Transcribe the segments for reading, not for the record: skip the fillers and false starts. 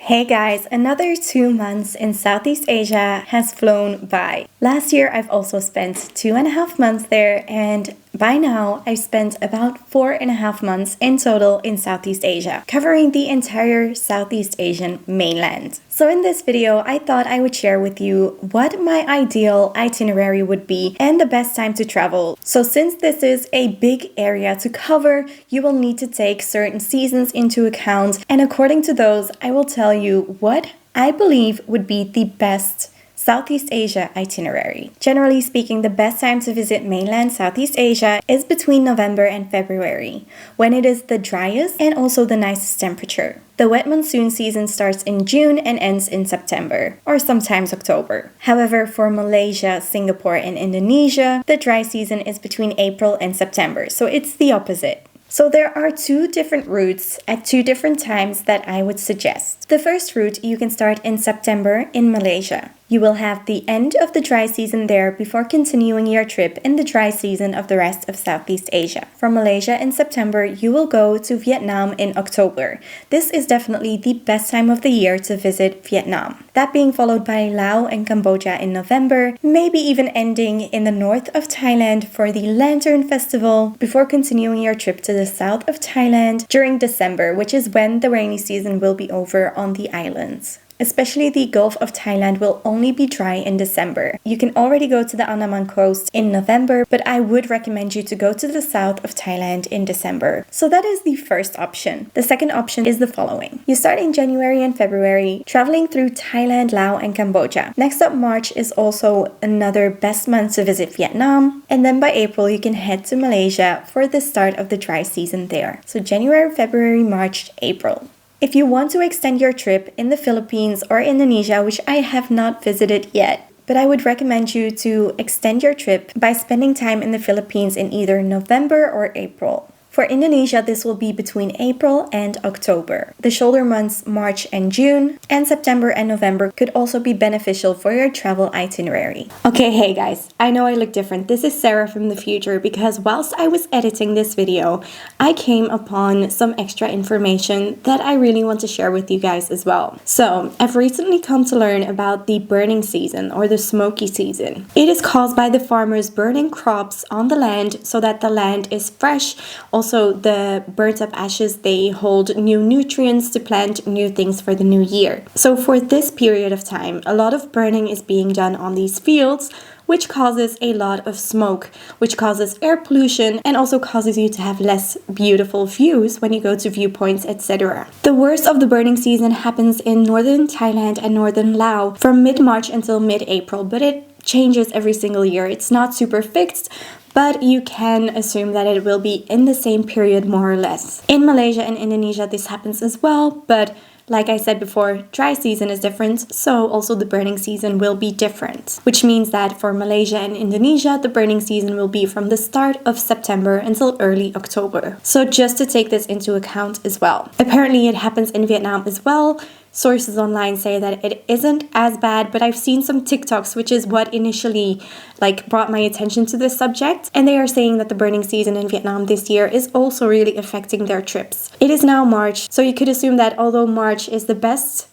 Hey guys, another 2 months in Southeast Asia has flown by. Last year I've also spent 2.5 months there, and by now I've spent about 4.5 months in total in Southeast Asia, covering the entire Southeast Asian mainland. So in this video, I thought I would share with you what my ideal itinerary would be and the best time to travel. So since this is a big area to cover, you will need to take certain seasons into account, and according to those, I will tell you what I believe would be the best Southeast Asia itinerary. Generally speaking, the best time to visit mainland Southeast Asia is between November and February, when it is the driest and also the nicest temperature. The wet monsoon season starts in June and ends in September, or sometimes October. However, for Malaysia, Singapore, and Indonesia, the dry season is between April and September, so it's the opposite. So there are 2 different routes at 2 different times that I would suggest. The first route you can start in September in Malaysia. You will have the end of the dry season there before continuing your trip in the dry season of the rest of Southeast Asia. From Malaysia in September, you will go to Vietnam in October. This is definitely the best time of the year to visit Vietnam. That being followed by Laos and Cambodia in November, maybe even ending in the north of Thailand for the Lantern Festival before continuing your trip to the south of Thailand during December, which is when the rainy season will be over on the islands. Especially the Gulf of Thailand will only be dry in December. You can already go to the Andaman coast in November, but I would recommend you to go to the south of Thailand in December. So that is the first option. The second option is the following. You start in January and February, traveling through Thailand, Laos, and Cambodia. Next up, March is also another best month to visit Vietnam. And then by April, you can head to Malaysia for the start of the dry season there. So January, February, March, April. If you want to extend your trip in the Philippines or Indonesia, which I have not visited yet, but I would recommend you to extend your trip by spending time in the Philippines in either November or April. For Indonesia, this will be between April and October. The shoulder months, March and June, and September and November could also be beneficial for your travel itinerary. Okay, hey guys, I know I look different. This is Sarah from the future because whilst I was editing this video, I came upon some extra information that I really want to share with you guys as well. So, I've recently come to learn about the burning season or the Smokey season. It is caused by the farmers burning crops on the land so that the land is fresh. Also, the burnt up ashes, they hold new nutrients to plant new things for the new year. So for this period of time, a lot of burning is being done on these fields, which causes a lot of smoke, which causes air pollution and also causes you to have less beautiful views when you go to viewpoints, etc. The worst of the burning season happens in northern Thailand and northern Laos from mid-March until mid-April, but it changes every single year. It's not super fixed, but you can assume that it will be in the same period more or less. In Malaysia and Indonesia, this happens as well, but like I said before, dry season is different, so also the burning season will be different. Which means that for Malaysia and Indonesia, the burning season will be from the start of September until early October. So just to take this into account as well. Apparently it happens in Vietnam as well. Sources online say that it isn't as bad, but I've seen some TikToks, which is what initially brought my attention to this subject, and they are saying that the burning season in Vietnam this year is also really affecting their trips. It is now March, so you could assume that although March is the best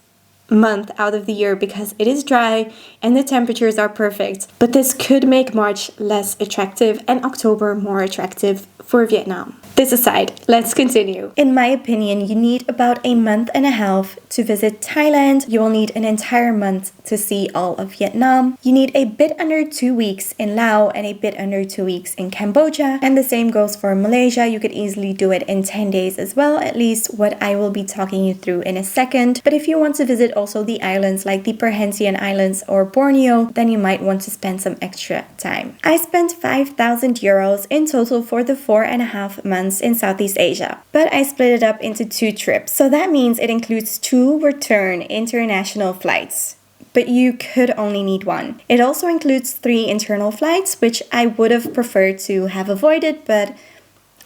month out of the year because it is dry and the temperatures are perfect, but this could make March less attractive and October more attractive for Vietnam. This aside, let's continue. In my opinion, you need about a month and a half to visit Thailand. You will need an entire month to see all of Vietnam. You need a bit under 2 weeks in Laos and a bit under 2 weeks in Cambodia. And the same goes for Malaysia. You could easily do it in 10 days as well, at least what I will be talking you through in a second. But if you want to visit also the islands like the Perhentian Islands or Borneo, then you might want to spend some extra time. I spent 5,000 euros in total for the 4.5 months in Southeast Asia, but I split it up into 2 trips. So that means it includes 2 return international flights, but you could only need 1. It also includes 3 internal flights, which I would have preferred to have avoided, but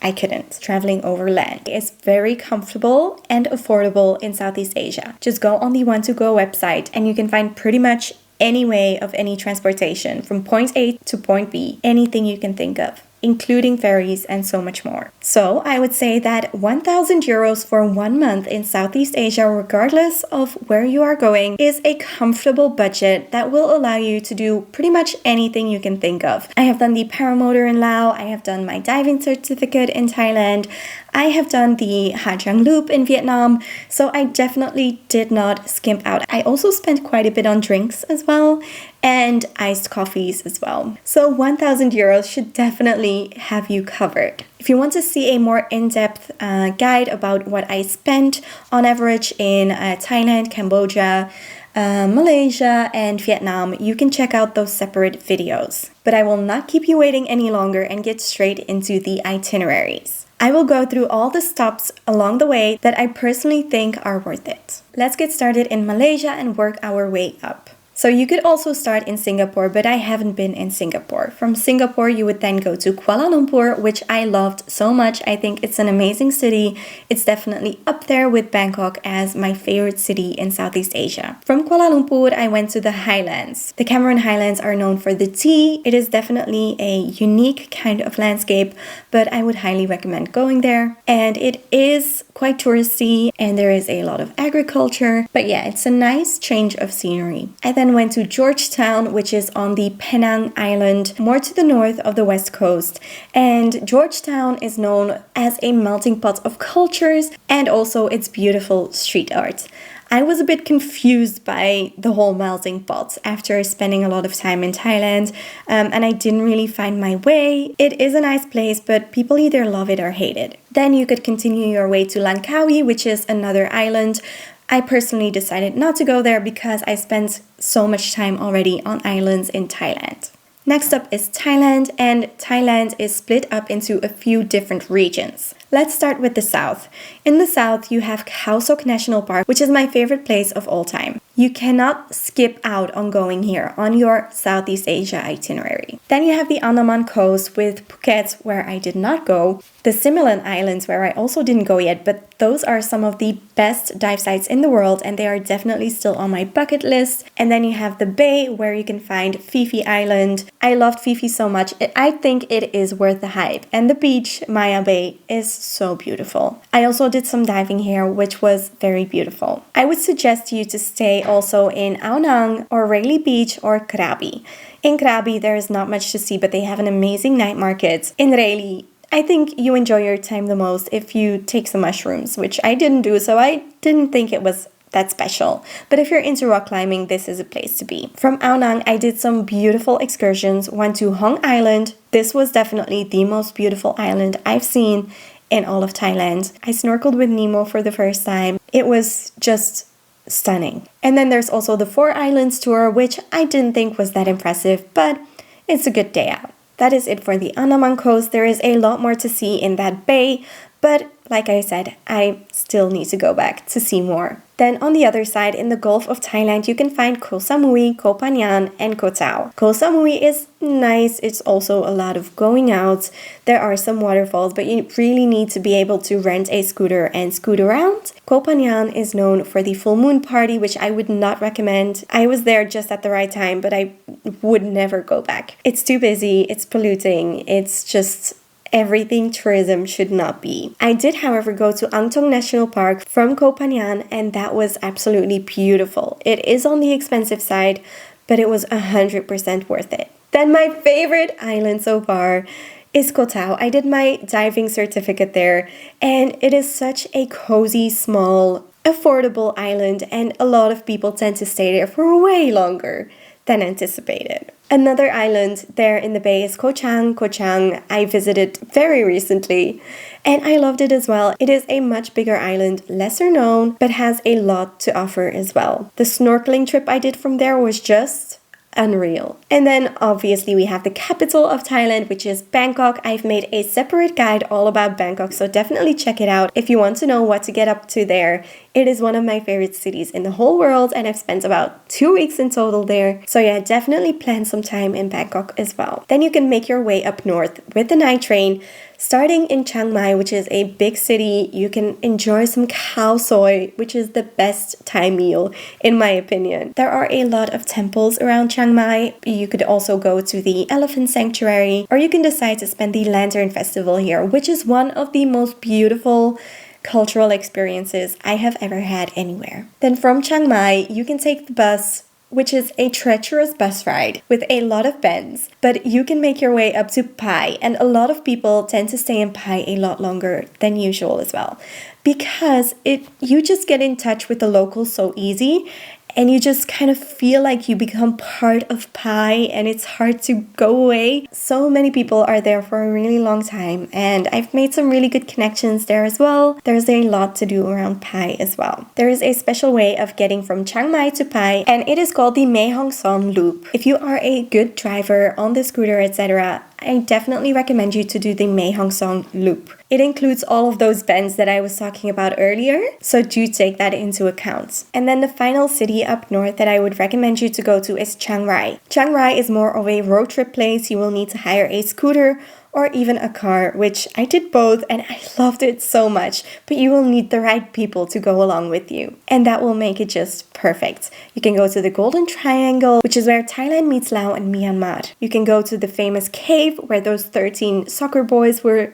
I couldn't. Traveling over land is very comfortable and affordable in Southeast Asia. Just go on the Want2Go website and you can find pretty much any way of any transportation from point A to point B, anything you can think of. including ferries and so much more. So I would say that 1,000 euros for 1 month in Southeast Asia, regardless of where you are going, is a comfortable budget that will allow you to do pretty much anything you can think of. I have done the paramotor in Laos, I have done my diving certificate in Thailand, I have done the Huay Xai Loop in Vietnam, so I definitely did not skimp out. I also spent quite a bit on drinks as well, and iced coffees as well. So 1,000 euros should definitely have you covered. If you want to see a more in-depth guide about what I spent on average in Thailand, Cambodia, Malaysia, and Vietnam, you can check out those separate videos. But I will not keep you waiting any longer and get straight into the itineraries. I will go through all the stops along the way that I personally think are worth it. Let's get started in Malaysia and work our way up. So you could also start in Singapore, but I haven't been in Singapore. From Singapore, you would then go to Kuala Lumpur, which I loved so much. I think it's an amazing city. It's definitely up there with Bangkok as my favorite city in Southeast Asia. From Kuala Lumpur, I went to the Highlands. The Cameron Highlands are known for the tea. It is definitely a unique kind of landscape, but I would highly recommend going there. And it is quite touristy and there is a lot of agriculture, but yeah, it's a nice change of scenery. I then went to Georgetown, which is on the Penang Island, more to the north of the west coast. And Georgetown is known as a melting pot of cultures and also its beautiful street art. I was a bit confused by the whole melting pot after spending a lot of time in Thailand, and I didn't really find my way. It is a nice place, but people either love it or hate it. Then you could continue your way to Langkawi, which is another island. I personally decided not to go there because I spent so much time already on islands in Thailand. Next up is Thailand, and Thailand is split up into a few different regions. Let's start with the south. In the south, you have Khao Sok National Park, which is my favorite place of all time. You cannot skip out on going here on your Southeast Asia itinerary. Then you have the Andaman coast with Phuket, where I did not go, the Similan Islands, where I also didn't go yet, but those are some of the best dive sites in the world and they are definitely still on my bucket list. And then you have the bay, where you can find Phi Phi Island. I loved Phi Phi so much. I think it is worth the hype. And the beach, Mae Bay, is so beautiful. I also did some diving here, which was very beautiful. I would suggest you to stay also in Ao Nang or Railay Beach or Krabi. In Krabi, there is not much to see, but they have an amazing night market. In Railay, I think you enjoy your time the most if you take some mushrooms, which I didn't do, so I didn't think it was that special. But if you're into rock climbing, this is a place to be. From Ao Nang, I did some beautiful excursions, went to Hong Island. This was definitely the most beautiful island I've seen in all of Thailand. I snorkeled with Nemo for the first time. It was just stunning. And then there's also the Four Islands tour, which I didn't think was that impressive, but it's a good day out. That is it for the Andaman coast. There is a lot more to see in that bay, but like I said, I still need to go back to see more. Then on the other side, in the Gulf of Thailand, you can find Koh Samui, Koh Pangan, and Koh Tao. Koh Samui is nice. It's also a lot of going out. There are some waterfalls, but you really need to be able to rent a scooter and scoot around. Koh Pangan is known for the full moon party, which I would not recommend. I was there just at the right time, but I would never go back. It's too busy. It's polluting. It's just everything tourism should not be. I did, however, go to Ang Thong National Park from Koh Pangan, and that was absolutely beautiful. It is on the expensive side, but it was 100% worth it. Then my favorite island so far is Koh Tao. I did my diving certificate there, and it is such a cozy, small, affordable island, and a lot of people tend to stay there for way longer than anticipated. Another island there in the bay is Koh Chang. Koh Chang I visited very recently and I loved it as well. It is a much bigger island, lesser known, but has a lot to offer as well. The snorkeling trip I did from there was just unreal. And then obviously we have the capital of Thailand, which is Bangkok. I've made a separate guide all about Bangkok, so definitely check it out if you want to know what to get up to there. It is one of my favorite cities in the whole world and I've spent about 2 weeks in total there. So yeah, definitely plan some time in Bangkok as well. Then you can make your way up north with the night train Starting in Chiang Mai, which is a big city, you can enjoy some khao soi, which is the best Thai meal, in my opinion. There are a lot of temples around Chiang Mai. You could also go to the elephant sanctuary, or you can decide to spend the Lantern Festival here, which is one of the most beautiful cultural experiences I have ever had anywhere. Then from Chiang Mai, you can take the bus, which is a treacherous bus ride with a lot of bends, but you can make your way up to Pai, and a lot of people tend to stay in Pai a lot longer than usual as well, because you just get in touch with the locals so easy, and you just kind of feel like you become part of Pai, and it's hard to go away. So many people are there for a really long time, and I've made some really good connections there as well. There's a lot to do around Pai as well. There is a special way of getting from Chiang Mai to Pai, and it is called the Mae Hong Son Loop. If you are a good driver on the scooter, etc., I definitely recommend you to do the Mae Hong Son Loop. It includes all of those bends that I was talking about earlier, so do take that into account. And then the final city up north that I would recommend you to go to is Chiang Rai. Chiang Rai is more of a road trip place. You will need to hire a scooter or even a car, which I did both and I loved it so much, but you will need the right people to go along with you. And that will make it just perfect. You can go to the Golden Triangle, which is where Thailand meets Laos and Myanmar. You can go to the famous cave where those 13 soccer boys were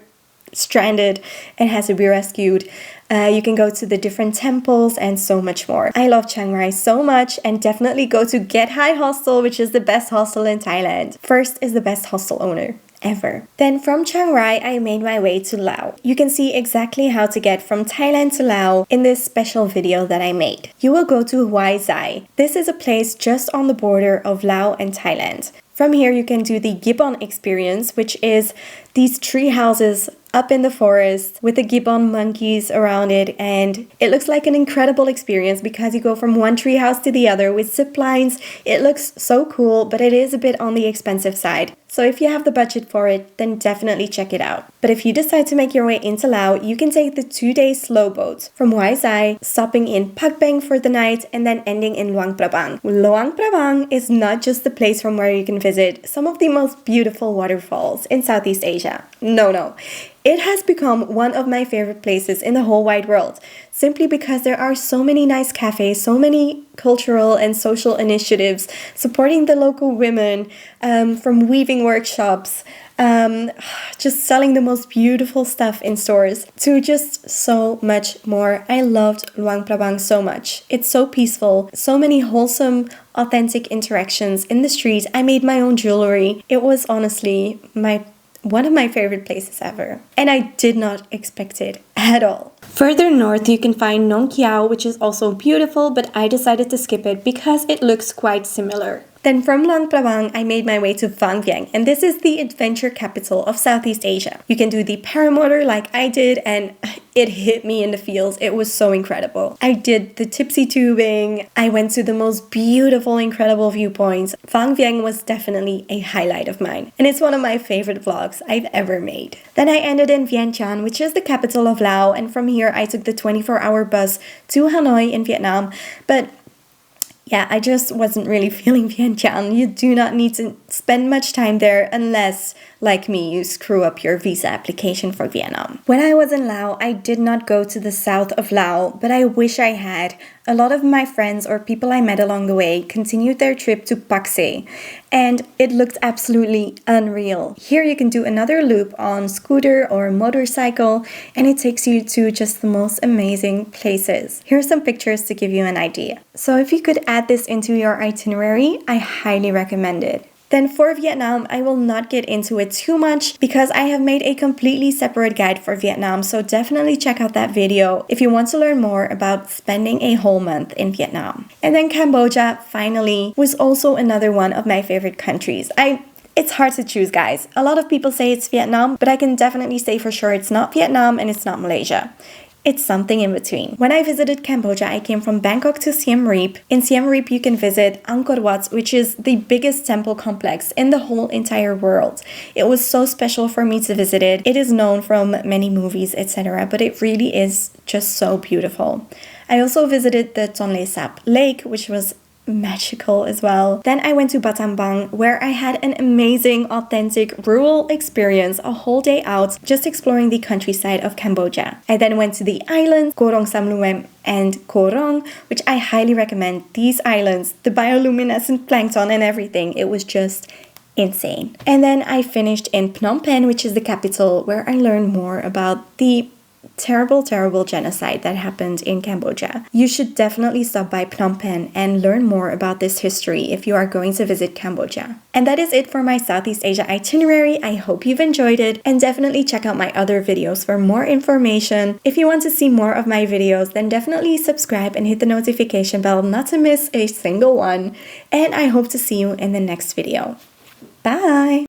stranded and had to be rescued. You can go to the different temples and so much more. I love Chiang Rai so much, and definitely go to Get High Hostel, which is the best hostel in Thailand. First is the best hostel owner ever. Then from Chiang Rai, I made my way to Laos. You can see exactly how to get from Thailand to Laos in this special video that I made. You will go to Huay Xai. This is a place just on the border of Laos and Thailand. From here, you can do the gibbon experience, which is these tree houses up in the forest with the gibbon monkeys around it, and it looks like an incredible experience because you go from one tree house to the other with zip lines. It looks so cool, but it is a bit on the expensive side. So if you have the budget for it, then definitely check it out. But if you decide to make your way into Laos, you can take the 2-day slow boat from Huay Xai, stopping in Phak Beng for the night and then ending in Luang Prabang. Luang Prabang is not just the place from where you can visit some of the most beautiful waterfalls in Southeast Asia. No. It has become one of my favorite places in the whole wide world, simply because there are so many nice cafes, so many cultural and social initiatives supporting the local women, from weaving workshops, just selling the most beautiful stuff in stores, to just so much more. I loved Luang Prabang so much. It's so peaceful, so many wholesome, authentic interactions in the street. I made my own jewelry. It was honestly one of my favorite places ever, and I did not expect it at all. Further north, you can find Nong Khiau, which is also beautiful, but I decided to skip it because it looks quite similar. Then from Luang Prabang, I made my way to Vang Vieng, and this is the adventure capital of Southeast Asia. You can do the paramotor like I did, and it hit me in the feels. It was so incredible. I did the tipsy tubing. I went to the most beautiful, incredible viewpoints. Vang Vieng was definitely a highlight of mine, and it's one of my favorite vlogs I've ever made. Then I ended in Vientiane, which is the capital of Laos, and from here I took the 24-hour bus to Hanoi in Vietnam. But yeah, I just wasn't really feeling Vientiane. You do not need to spend much time there unless, like me, you screw up your visa application for Vietnam. When I was in Laos, I did not go to the south of Laos, but I wish I had. A lot of my friends or people I met along the way continued their trip to Pakse, and it looked absolutely unreal. Here you can do another loop on scooter or motorcycle, and it takes you to just the most amazing places. Here are some pictures to give you an idea. So if you could add this into your itinerary, I highly recommend it. Then for Vietnam, I will not get into it too much because I have made a completely separate guide for Vietnam, so definitely check out that video if you want to learn more about spending a whole month in Vietnam. And then Cambodia, finally, was also another one of my favorite countries. It's hard to choose, guys. A lot of people say it's Vietnam, but I can definitely say for sure it's not Vietnam and it's not Malaysia. It's something in between. When I visited Cambodia, I came from Bangkok to Siem Riep. In Siem Riep, you can visit Angkor Wat, which is the biggest temple complex in the whole entire world. It was so special for me to visit it. It is known from many movies, etc., but it really is just so beautiful. I also visited the Tonle Sap Lake, which was magical as well. Then I went to Battambang, where I had an amazing, authentic rural experience, a whole day out just exploring the countryside of Cambodia. I then went to the islands, Kor Rong Samluem and Kor Rong, which I highly recommend. These islands, the bioluminescent plankton and everything, it was just insane. And then I finished in Phnom Penh, which is the capital, where I learned more about the terrible genocide that happened in Cambodia. You should definitely stop by Phnom Penh and learn more about this history if you are going to visit Cambodia. And that is it for my Southeast Asia itinerary. I hope you've enjoyed it, and definitely check out my other videos for more information. If you want to see more of my videos, then definitely subscribe and hit the notification bell not to miss a single one. And I hope to see you in the next video. Bye!